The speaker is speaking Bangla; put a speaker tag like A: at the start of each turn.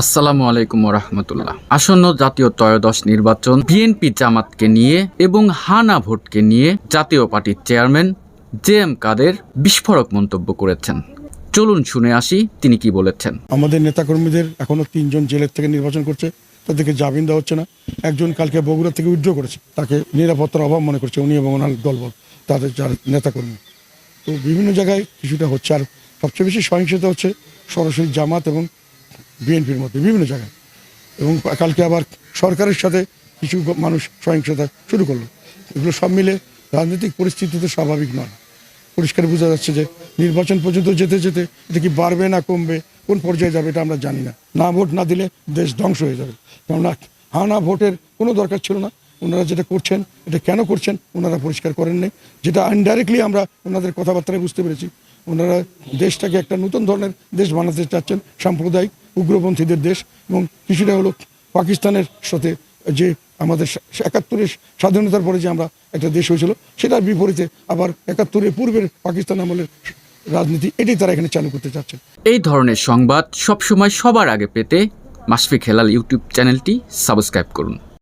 A: আসসালামু আলাইকুম রাহমাতুল্লাহ। আসন্ন জাতীয় ত্রয়োদশ নির্বাচন, বিএনপি জামাতকে নিয়ে এবং হানা ভোটকে নিয়ে জাতীয় পার্টির চেয়ারম্যান জে.এম. কাদের বিস্ফোরক মন্তব্য করেছেন। চলুন শুনে আসি তিনি কি বলেছেন।
B: আমাদের নেতাকর্মীদের এখনো 3 জন জেলের থেকে নির্বাচন করছে, তাদেরকে জামিন দেওয়া হচ্ছে না। একজন কালকে বগুড়া থেকে উইথড্র করেছে, তাকে নিরাপত্তার অভাব মনে করছে উনি এবং ওনার দলবল, তাদের যারা নেতাকর্মী। তো বিভিন্ন জায়গায় কিছুটা হচ্ছে, আর সবচেয়ে বেশি সহিংসতা হচ্ছে সরাসরি জামাত এবং বিএনপির মধ্যে বিভিন্ন জায়গায়। এবং কালকে আবার সরকারের সাথে কিছু মানুষ সহিংসতা শুরু করলো। এগুলো সব মিলে রাজনৈতিক পরিস্থিতি তো স্বাভাবিক নয়। পরিষ্কার বোঝা যাচ্ছে যে নির্বাচন পর্যন্ত যেতে যেতে এটা কি বাড়বে না কমবে, কোন পর্যায়ে যাবে এটা আমরা জানি না। না ভোট না দিলে দেশ ধ্বংস হয়ে যাবে। কেননা হানা ভোটের কোনো দরকার ছিল না। ওনারা যেটা করছেন এটা কেন করছেন ওনারা পরিষ্কার করেন নাই, যেটা ইনডাইরেক্টলি আমরা ওনাদের কথাবার্তায় বুঝতে পেরেছি। ওনারা দেশটাকে একটা নতুন ধরনের দেশ বানাতে চাচ্ছেন, সাম্প্রদায়িক উগ্রপন্থীদের দেশ। এবং কিছুটা হলো পাকিস্তানের সাথে যে আমাদের ৭১-এর স্বাধীনতার পরে যে আমরা একটা দেশ হয়েছিল সেটার বিপরীতে আবার ৭১-এর পূর্বের পাকিস্তান আমলের রাজনীতি, এটাই তারা এখানে চালু করতে চাচ্ছেন।
A: এই ধরনের সংবাদ সবসময় সবার আগে পেতে মাশফিক হেলাল ইউটিউব চ্যানেলটি সাবস্ক্রাইব করুন।